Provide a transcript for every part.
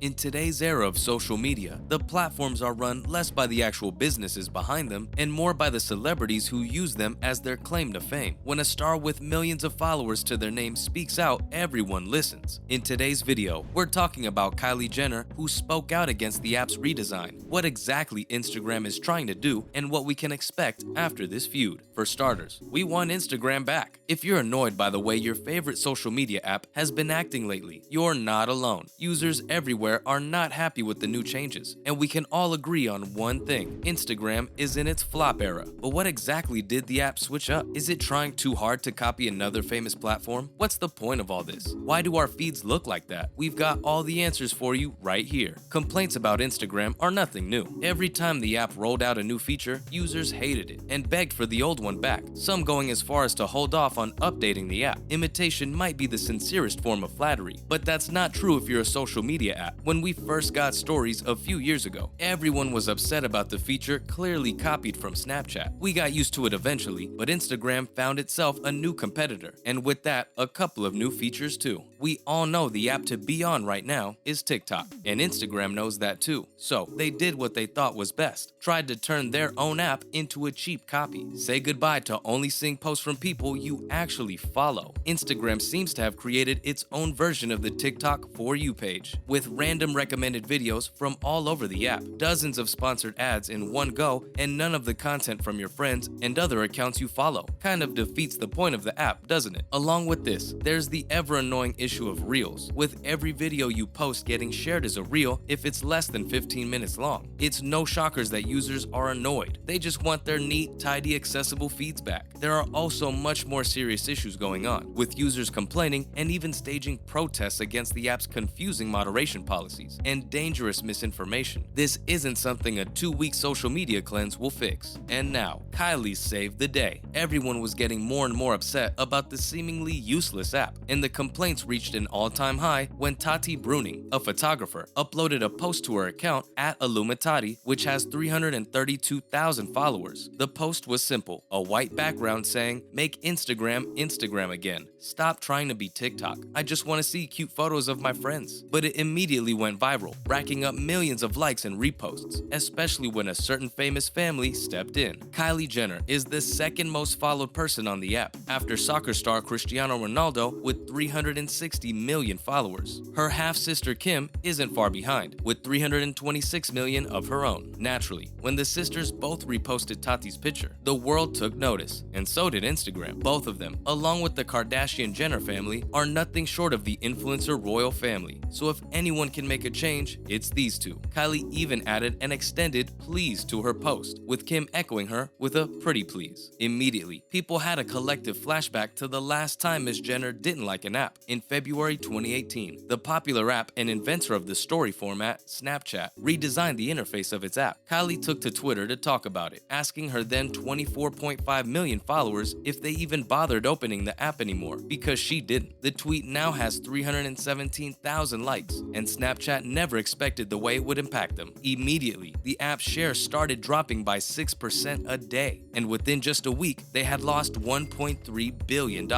In today's era of social media, the platforms are run less by the actual businesses behind them and more by the celebrities who use them as their claim to fame. When a star with millions of followers to their name speaks out, everyone listens. In today's video, we're talking about Kylie Jenner, who spoke out against the app's redesign, what exactly Instagram is trying to do, and what we can expect after this feud. For starters, we want Instagram back. If you're annoyed by the way your favorite social media app has been acting lately, you're not alone. Users everywhere are not happy with the new changes, and we can all agree on one thing: Instagram is in its flop era. But what exactly did the app switch up? Is it trying too hard to copy another famous platform? What's the point of all this? Why do our feeds look like that? We've got all the answers for you right here. Complaints about Instagram are nothing new. Every time the app rolled out a new feature, users hated it and begged for the old one back, some going as far as to hold off on updating the app. Imitation might be the sincerest form of flattery, but that's not true if you're a social media app. When we first got stories a few years ago, everyone was upset about the feature clearly copied from Snapchat. We got used to it eventually, but Instagram found itself a new competitor, and with that, a couple of new features too. We all know the app to be on right now is TikTok, and Instagram knows that too. So they did what they thought was best, tried to turn their own app into a cheap copy. Say goodbye to only seeing posts from people you actually follow. Instagram seems to have created its own version of the TikTok For You page, with random recommended videos from all over the app, dozens of sponsored ads in one go, and none of the content from your friends and other accounts you follow. Kind of defeats the point of the app, doesn't it? Along with this, there's the ever-annoying issue of Reels, with every video you post getting shared as a Reel if it's less than 15 minutes long. It's no shockers that users are annoyed. They just want their neat, tidy, accessible feeds back. There are also much more serious issues going on, with users complaining and even staging protests against the app's confusing moderation policies and dangerous misinformation. This isn't something a 2-week social media cleanse will fix. And now, Kylie saved the day. Everyone was getting more and more upset about the seemingly useless app, and the complaints reached an all-time high when Tati Bruning, a photographer, uploaded a post to her account @Illumitati, which has 332,000 followers. The post was simple: a white background saying, "Make Instagram Instagram again. Stop trying to be TikTok. I just want to see cute photos of my friends." But it immediately went viral, racking up millions of likes and reposts, especially when a certain famous family stepped in. Kylie Jenner is the second most followed person on the app, after soccer star Cristiano Ronaldo with 360 million followers. Her half-sister Kim isn't far behind, with 326 million of her own. Naturally, when the sisters both reposted Tati's picture, the world took notice, and so did Instagram. Both of them, along with the Kardashian-Jenner family, are nothing short of the influencer royal family. So if anyone can make a change, it's these two. Kylie even added an extended please to her post, with Kim echoing her with a pretty please. Immediately, people had a collective flashback to the last time Ms. Jenner didn't like an app, in February 2018. The popular app and inventor of the story format, Snapchat, redesigned the interface of its app. Kylie took to Twitter to talk about it, asking her then 24.5 million followers if they even bothered opening the app anymore, because she didn't. The tweet now has 317,000 likes, and Snapchat never expected the way it would impact them. Immediately, the app's share started dropping by 6% a day, and within just a week, they had lost $1.3 billion.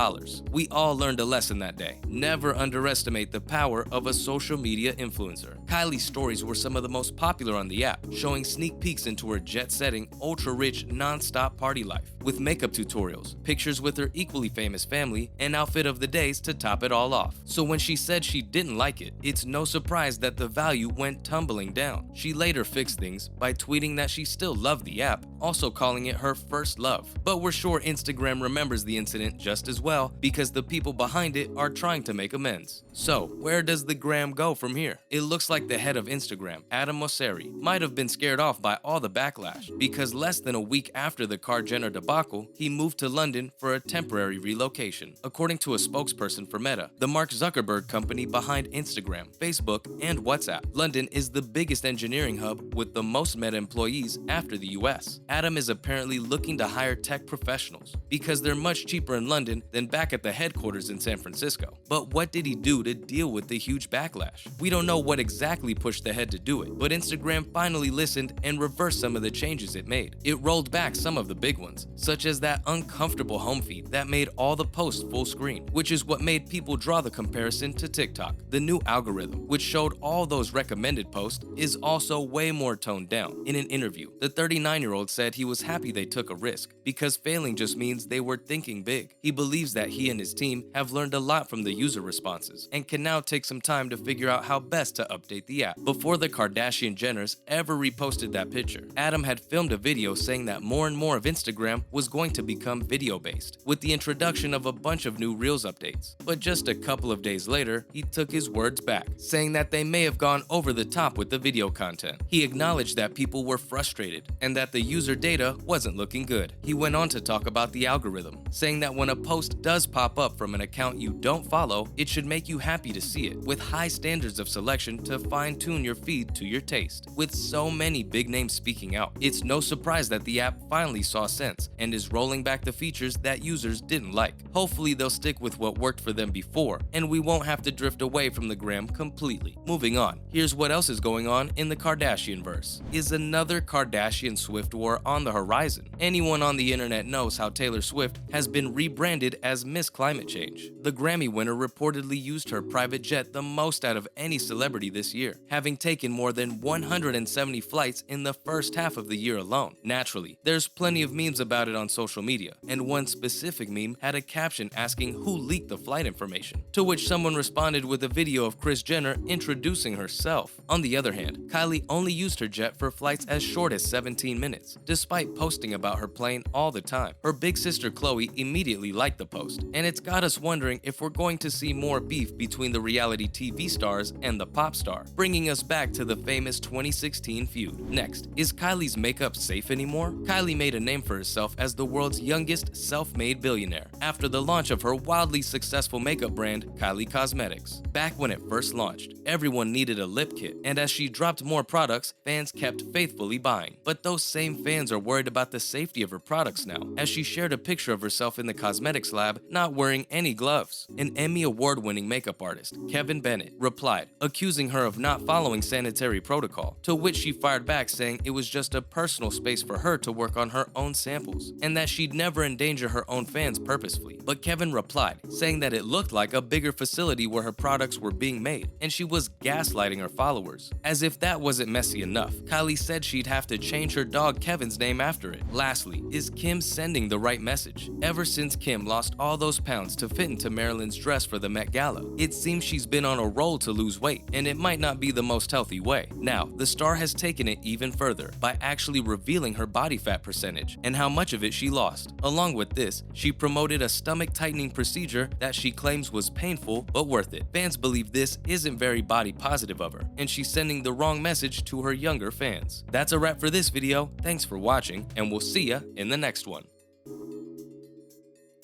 We all learned a lesson that day: never underestimate the power of a social media influencer. Kylie's stories were some of the most popular on the app, showing sneak peeks into her jet-setting, ultra-rich, non-stop party life, with makeup tutorials, pictures with her equally famous family, and outfit of the days to top it all off. So when she said she didn't like it, it's no surprise that the value went tumbling down. She later fixed things by tweeting that she still loved the app, also calling it her first love. But we're sure Instagram remembers the incident just as well, because the people behind it are trying to make amends. So, where does the gram go from here? It looks like the head of Instagram, Adam Mosseri, might have been scared off by all the backlash, because less than a week after the Kylie Jenner debacle, he moved to London for a temporary relocation. According to a spokesperson for Meta, the Mark Zuckerberg company behind Instagram, Facebook, and WhatsApp, London is the biggest engineering hub with the most Meta employees after the US. Adam is apparently looking to hire tech professionals, because they're much cheaper in London than back at the headquarters in San Francisco. But But what did he do to deal with the huge backlash? We don't know what exactly pushed the head to do it, but Instagram finally listened and reversed some of the changes it made. It rolled back some of the big ones, such as that uncomfortable home feed that made all the posts full screen, which is what made people draw the comparison to TikTok. The new algorithm, which showed all those recommended posts, is also way more toned down. In an interview, the 39-year-old said he was happy they took a risk, because failing just means they were thinking big. He believes that he and his team have learned a lot from the user responses and can now take some time to figure out how best to update the app. Before the Kardashian Jenners ever reposted that picture, Adam had filmed a video saying that more and more of Instagram was going to become video-based, with the introduction of a bunch of new Reels updates. But just a couple of days later, he took his words back, saying that they may have gone over the top with the video content. He acknowledged that people were frustrated and that the user data wasn't looking good. He went on to talk about the algorithm, saying that when a post does pop up from an account you don't follow, it should make you happy to see it, with high standards of selection to fine-tune your feed to your taste. With so many big names speaking out, it's no surprise that the app finally saw sense and is rolling back the features that users didn't like. Hopefully they'll stick with what worked for them before, and we won't have to drift away from the gram completely. Moving on, here's what else is going on in the Kardashian-verse. Is another Kardashian-Swift war on the horizon? Anyone on the internet knows how Taylor Swift has been rebranded as Miss Climate Change. The Grammy winner reportedly used her private jet the most out of any celebrity this year, having taken more than 170 flights in the first half of the year alone. Naturally, there's plenty of memes about it on social media, and one specific meme had a caption asking who leaked the flight information, to which someone responded with a video of Kris Jenner introducing herself. On the other hand, Kylie only used her jet for flights as short as 17 minutes, despite posting about her plane all the time. Her big sister Khloe immediately liked the post, and it's got us wondering if we're going to see more beef between the reality TV stars and the pop star, bringing us back to the famous 2016 feud. Next, is Kylie's makeup safe anymore? Kylie made a name for herself as the world's youngest self-made billionaire after the launch of her wildly successful makeup brand, Kylie Cosmetics. Back when it first launched, everyone needed a lip kit, and as she dropped more products, fans kept faithfully buying. But those same fans are worried about the safety of her products now, as she shared a picture of herself in the cosmetics lab not wearing any gloves. An Emmy award-winning makeup artist, Kevin Bennett, replied, accusing her of not following sanitary protocol, to which she fired back saying it was just a personal space for her to work on her own samples, and that she'd never endanger her own fans purposefully. But Kevin replied, saying that it looked like a bigger facility where her products were being made, and she was gaslighting her followers. As if that wasn't messy enough, Kylie said she'd have to change her dog Kevin's name after it. Lastly, is Kim sending the right message? Ever since Kim lost all those pounds to fit into Marilyn's dress for the Met Gala, it seems she's been on a roll to lose weight, and it might not be the most healthy way. Now, the star has taken it even further by actually revealing her body fat percentage and how much of it she lost. Along with this, she promoted a stomach tightening procedure that she claims was painful but worth it. Fans believe this isn't very body positive of her, and she's sending the wrong message to her younger fans. That's a wrap for this video. Thanks for watching, and we'll see ya in the next one.